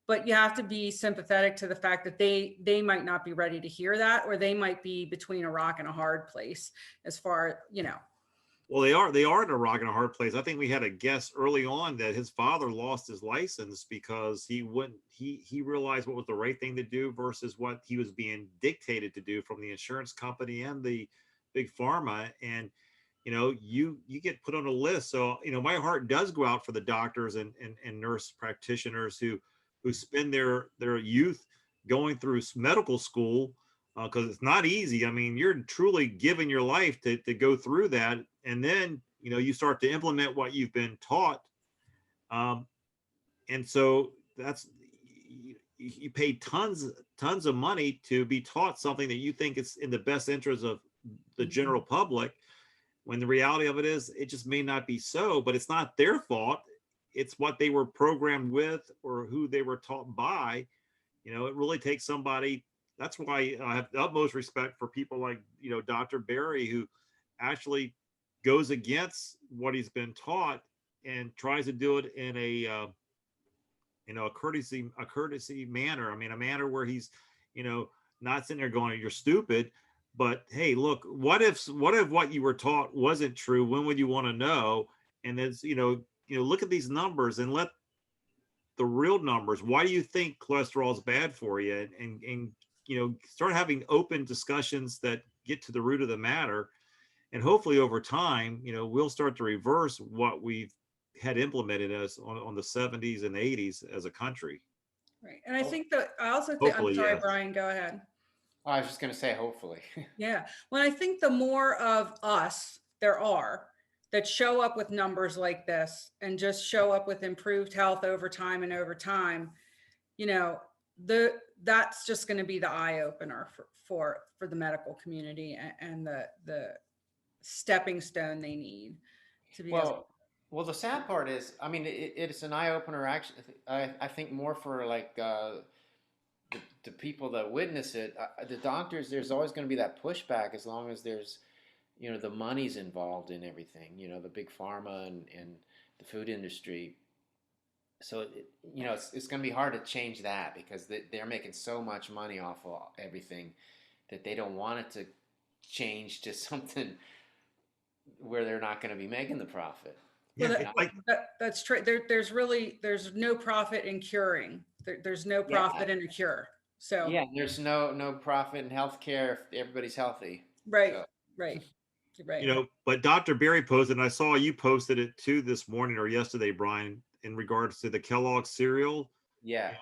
But you have to be sympathetic to the fact that they might not be ready to hear that, or they might be between a rock and a hard place as far, Well, they are in a rock and a hard place. I think we had a guest early on that his father lost his license because he realized what was the right thing to do versus what he was being dictated to do from the insurance company and the big pharma. And, you get put on a list. So, my heart does go out for the doctors and nurse practitioners who spend their youth going through medical school, because it's not easy. I mean, you're truly giving your life to go through that. And then, you start to implement what you've been taught. And so you pay tons of money to be taught something that you think is in the best interest of the general public, when the reality of it is it just may not be so. But it's not their fault. It's what they were programmed with or who they were taught by. It really takes somebody. That's why I have the utmost respect for people like, Dr. Berry, who actually goes against what he's been taught and tries to do it in a a courtesy manner. I mean, a manner where he's, not sitting there going, "You're stupid," but hey, look, what you were taught wasn't true? When would you want to know? And it's, look at these numbers and let the real numbers. Why do you think cholesterol is bad for you? And start having open discussions that get to the root of the matter. And hopefully over time, we'll start to reverse what we've had implemented as on the 70s and 80s as a country. Right. And I think that I also think, I'm Hopefully, sorry, yes. Brian, go ahead. I was just going to say, hopefully. Yeah. Well, I think the more of us there are that show up with numbers like this and just show up with improved health over time and over time, that's just going to be the eye opener for the medical community and the stepping stone they need to be. Well, the sad part is, I mean, it's an eye opener. Actually, I think more for like the people that witness it. The doctors, there's always going to be that pushback as long as there's, the money's involved in everything. The big pharma and the food industry. So it's going to be hard to change that because they're making so much money off of everything that they don't want it to change to something where they're not going to be making the profit. Yeah, that's true. There's no profit in curing. There's no profit in a cure. So yeah, there's no profit in healthcare if everybody's healthy. Right, so. right. But Dr. Berry posted, and I saw you posted it too this morning or yesterday, Brian, in regards to the Kellogg cereal. Yeah.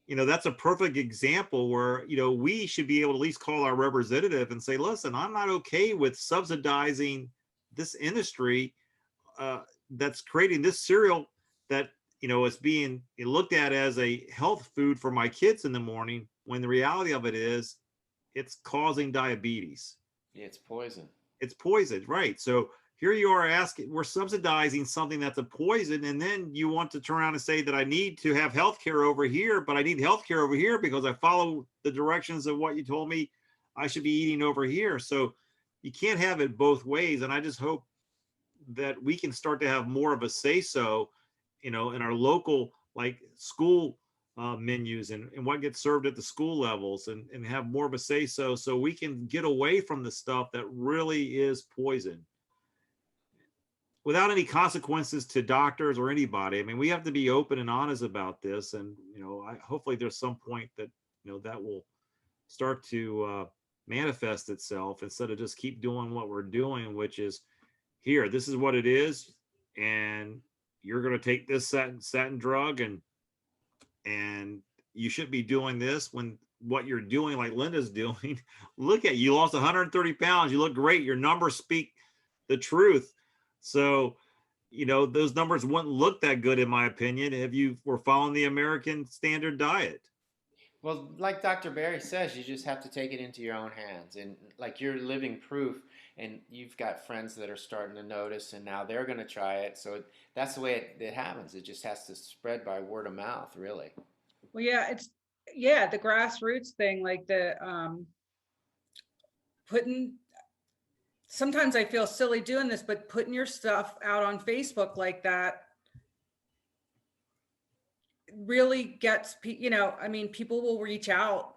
That's a perfect example where, we should be able to at least call our representative and say, listen, I'm not okay with subsidizing this industry that's creating this cereal that, is being looked at as a health food for my kids in the morning, when the reality of it is it's causing diabetes. Yeah, it's poison. It's poison, right? So here you are asking, we're subsidizing something that's a poison, and then you want to turn around and say that I need to have health care over here, but I need health care over here because I follow the directions of what you told me I should be eating over here. So you can't have it both ways. And I just hope that we can start to have more of a say-so, in our local, like, school menus and what gets served at the school levels, and have more of a say-so we can get away from the stuff that really is poison without any consequences to doctors or anybody. I mean, we have to be open and honest about this. And, hopefully there's some point that, that will start to manifest itself, instead of just keep doing what we're doing, which is, here, this is what it is. And you're going to take this statin drug and you should be doing this, when what you're doing, like Lynda's doing, look at you, lost 130 pounds. You look great. Your numbers speak the truth. So, those numbers wouldn't look that good, in my opinion, if you were following the American standard diet. Well, like Dr. Berry says, you just have to take it into your own hands. And like, you're living proof, and you've got friends that are starting to notice, and now they're going to try it. So that's the way it happens. It just has to spread by word of mouth, really. Well, the grassroots thing, like the sometimes I feel silly doing this, but putting your stuff out on Facebook like that really gets, people will reach out.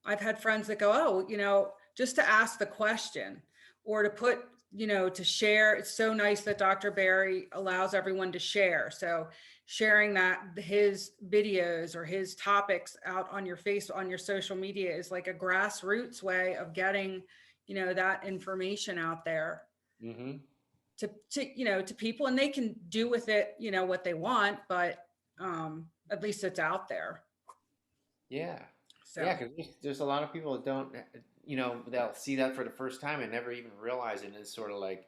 I've had friends that go, just to ask the question, or to put, to share. It's so nice that Dr. Berry allows everyone to share. So sharing his videos or his topics out on your on your social media is like a grassroots way of getting, that information out there to people, and they can do with it, what they want, but at least it's out there. Yeah. So. Yeah, because there's a lot of people that don't, they'll see that for the first time and never even realize it. And it's sort of like,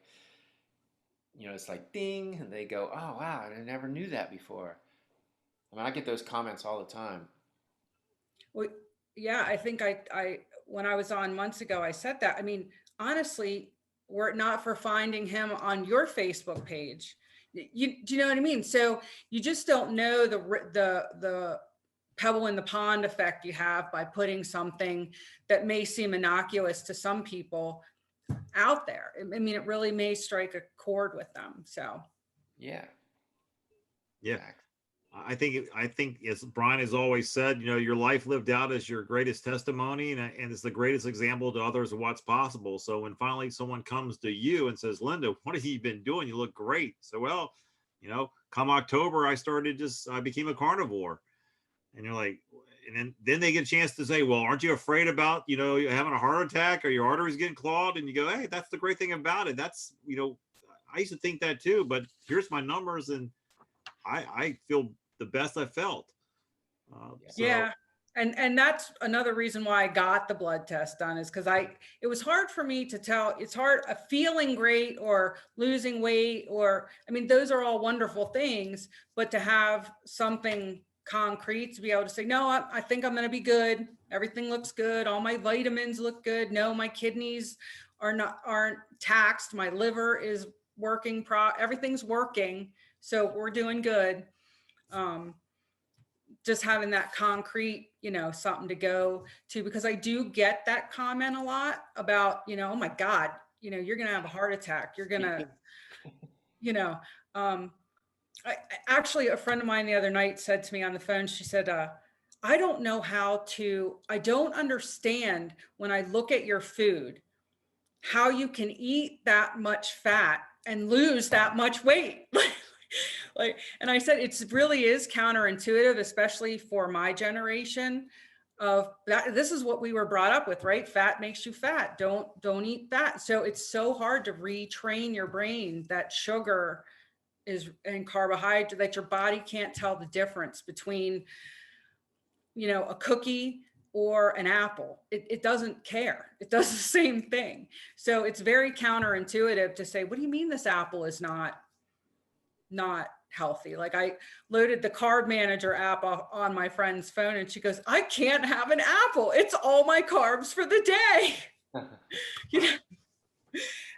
it's like ding, and they go, oh, wow, I never knew that before. I mean, I get those comments all the time. Well, yeah, I think I when I was on months ago, I said that. I mean, honestly, were it not for finding him on your Facebook page, do you know what I mean? So you just don't know the pebble in the pond effect you have by putting something that may seem innocuous to some people out there. I mean, it really may strike a chord with them. So Yeah. Yeah. Exactly. I think as Brian has always said, your life lived out is your greatest testimony, and it's the greatest example to others of what's possible. So when finally someone comes to you and says, Lynda, what have you been doing? You look great. So, well, come October, I became a carnivore. And you're like, and then they get a chance to say, well, aren't you afraid about, having a heart attack or your arteries getting clogged? And you go, hey, that's the great thing about it. That's, I used to think that too, but here's my numbers, and I feel the best I felt. Yeah. And that's another reason why I got the blood test done, is because it was hard for me to tell. It's hard, feeling great or losing weight, those are all wonderful things, but to have something concrete to be able to say, no, I think I'm going to be good. Everything looks good. All my vitamins look good. No, my kidneys aren't taxed. My liver is working. Everything's working. So we're doing good. Just having that concrete, something to go to, because I do get that comment a lot about, oh my God, you're going to have a heart attack. You're going to, actually, a friend of mine the other night said to me on the phone, she said, I don't understand when I look at your food, how you can eat that much fat and lose that much weight. And I said, it really is counterintuitive, especially for my generation of that. This is what we were brought up with, right? Fat makes you fat. Don't eat fat. So it's so hard to retrain your brain that sugar and carbohydrate, that your body can't tell the difference between, a cookie or an apple. It doesn't care. It does the same thing. So it's very counterintuitive to say, what do you mean this apple is not healthy? Like, I loaded the carb manager app on my friend's phone, and she goes, I can't have an apple. It's all my carbs for the day.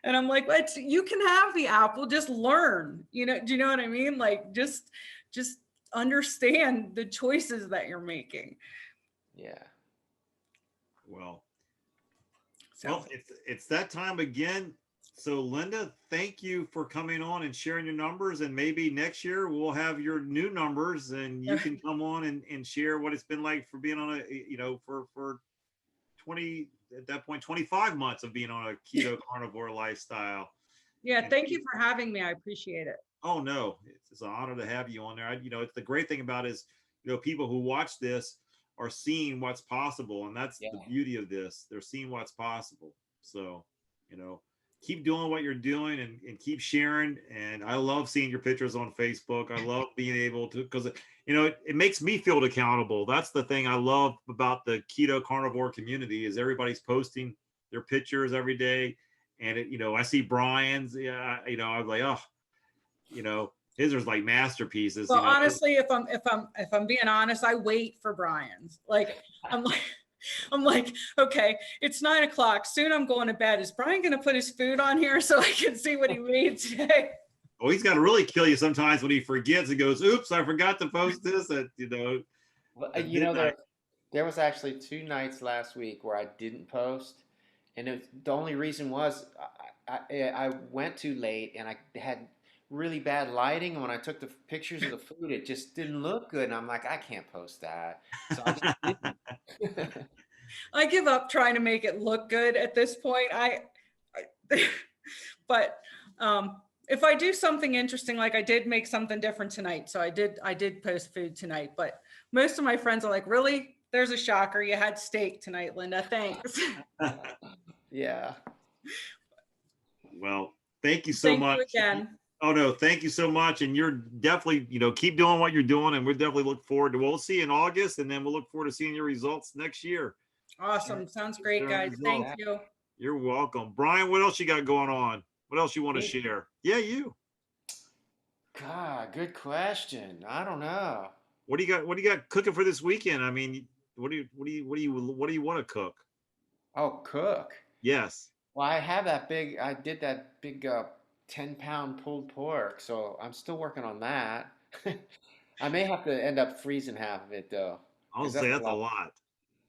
And I'm like, you can have the apple, just learn, do you know what I mean? Like, just understand the choices that you're making. Yeah. Well, it's that time again. So Lynda, thank you for coming on and sharing your numbers, and maybe next year we'll have your new numbers and you can come on and share what it's been like for being on for 20, at that point, 25 months of being on a keto carnivore lifestyle. Yeah. Thank you for having me. I appreciate it. Oh no, it's an honor to have you on there. It's the great thing about it is, people who watch this are seeing what's possible, and that's the beauty of this. They're seeing what's possible. So, keep doing what you're doing and keep sharing. And I love seeing your pictures on Facebook. I love being able to, because it makes me feel accountable. That's the thing I love about the keto carnivore community, is everybody's posting their pictures every day. And I see Brian's, I'm like, oh, his are like masterpieces. Well, honestly, if I'm being honest, I wait for Brian's. I'm like, okay, it's 9 o'clock. Soon I'm going to bed. Is Brian going to put his food on here so I can see what he made today? Oh, he's got to really kill you sometimes when he forgets and goes, oops, I forgot to post this. Well, there was actually 2 nights last week where I didn't post. And the only reason was I went too late, and I had really bad lighting. And when I took the pictures of the food, it just didn't look good. And I'm like, I can't post that. So I just didn't. I give up trying to make it look good at this point. But if I do something interesting, like I did make something different tonight. So I did post food tonight, but most of my friends are like, really? There's a shocker. You had steak tonight, Lynda. Thanks. Yeah. Well, thank you so much. You again. Oh no, thank you so much. And you're definitely, keep doing what you're doing. And we'll definitely look forward to, we'll see you in August, and then we'll look forward to seeing your results next year. Awesome. Sounds great, guys. Thank you. You're welcome. Brian, what else you got going on? What else you want to share? Yeah, you. God, good question. I don't know. What do you got cooking for this weekend? I mean, what do you want to cook? Oh, cook. Yes. Well, I did that big 10-pound pulled pork, so I'm still working on that. I may have to end up freezing half of it though. I'll say that's a lot.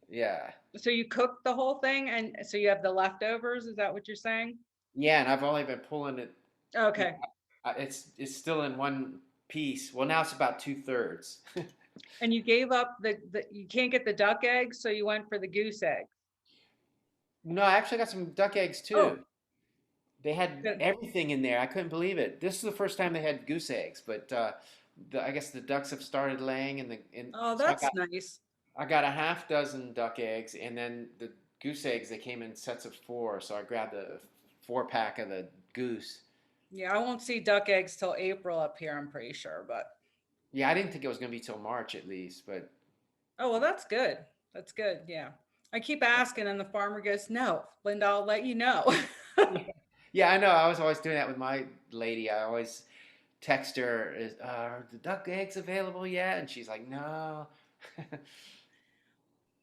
Yeah. So you cooked the whole thing, and so you have the leftovers? Is that what you're saying? Yeah, and I've only been pulling it. Okay. It's still in one piece. Well, now it's about 2/3. And you gave up you can't get the duck eggs, so you went for the goose egg. No, I actually got some duck eggs Oh, too. They had good. everything in there. I couldn't believe it. This is the first time they had goose eggs, but I guess the ducks have started laying, Oh, so that's nice. I got a half dozen duck eggs, and then the goose eggs, they came in sets of 4, so I grabbed a 4-pack of the goose. Yeah, I won't see duck eggs till April up here, I'm pretty sure, but Yeah, I didn't think it was going to be till March at least, but oh, well, that's good. That's good. Yeah. I keep asking and the farmer goes, "No, Lynda, I'll let you know." yeah, I know. I was always doing that with my lady. I always text her, "Are the duck eggs available yet?" And she's like, "No."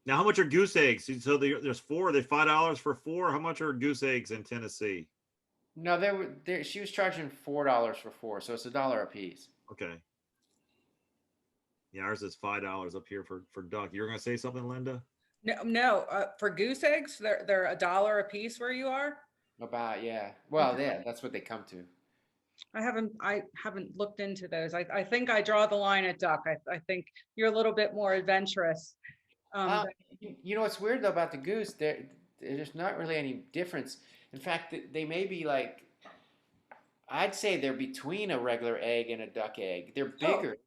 Now, how much are goose eggs? So there's 4. They're $5 for 4. How much are goose eggs in Tennessee? No, she was charging $4 for 4, so it's $1 a piece. Okay. Yeah, ours is $5 up here for duck. You're gonna say something, Linda? No, for goose eggs, they're $1 a piece where you are. About, yeah. Well, yeah, that's what they come to. I haven't looked into those. I think I draw the line at duck. I think you're a little bit more adventurous. Uh, you know what's weird though about the goose? There's not really any difference. In fact, they may be like, I'd say they're between a regular egg and a duck egg. They're Oh, bigger.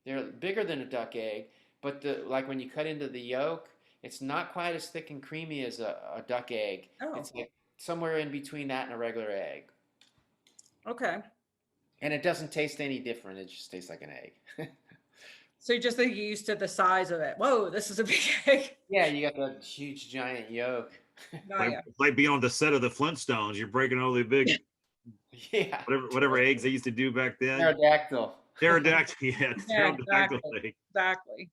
They're bigger than a duck egg, but like when you cut into the yolk, it's not quite as thick and creamy as a duck egg. oh, It's like somewhere in between that and a regular egg. okay. And it doesn't taste any different. It just tastes like an egg. So you just think you're used to the size of it. Whoa, this is a big egg. Yeah, you got the huge giant yolk. Oh, yeah. It's like being on the set of the Flintstones. You're breaking all the big Yeah. whatever eggs they used to do back then. Pterodactyl. Pterodactyl, yeah, Yeah, pterodactyl exactly. egg. Exactly.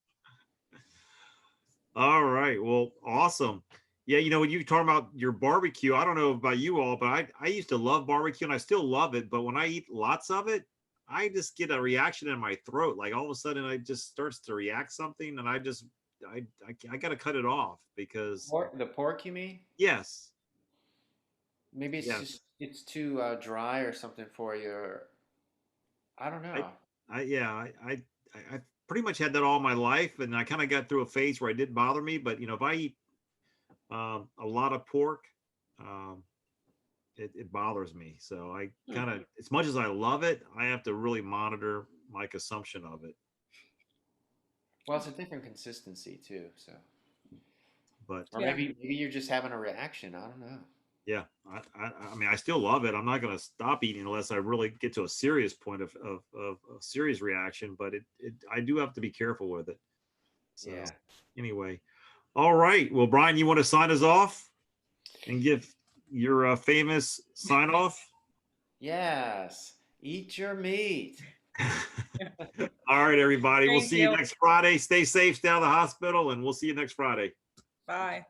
All right, well, awesome. Yeah, when you talk about your barbecue, I don't know about you all, but I used to love barbecue and I still love it. But when I eat lots of it, I just get a reaction in my throat. Like all of a sudden, I just starts to react something, and I got to cut it off because The pork, you mean? yes, Maybe yes, it's too dry or something for you. Or, I don't I, know. I pretty much had that all my life, and I kind of got through a phase where it didn't bother me. But if I eat a lot of pork, um, it bothers me. So I kind of, as much as I love it, I have to really monitor my consumption of it. Well, it's a different consistency too. So, But or Yeah. maybe you're just having a reaction. I don't know. yeah, I mean, I still love it. I'm not going to stop eating unless I really get to a serious point of a serious reaction. But I do have to be careful with it. So Yeah. anyway, all right. Well, Brian, you want to sign us off and give your famous sign off? Yes. Eat your meat. All right, everybody. We'll Thank see you you. next Friday. Stay safe, stay out of the hospital, and we'll see you next Friday. Bye.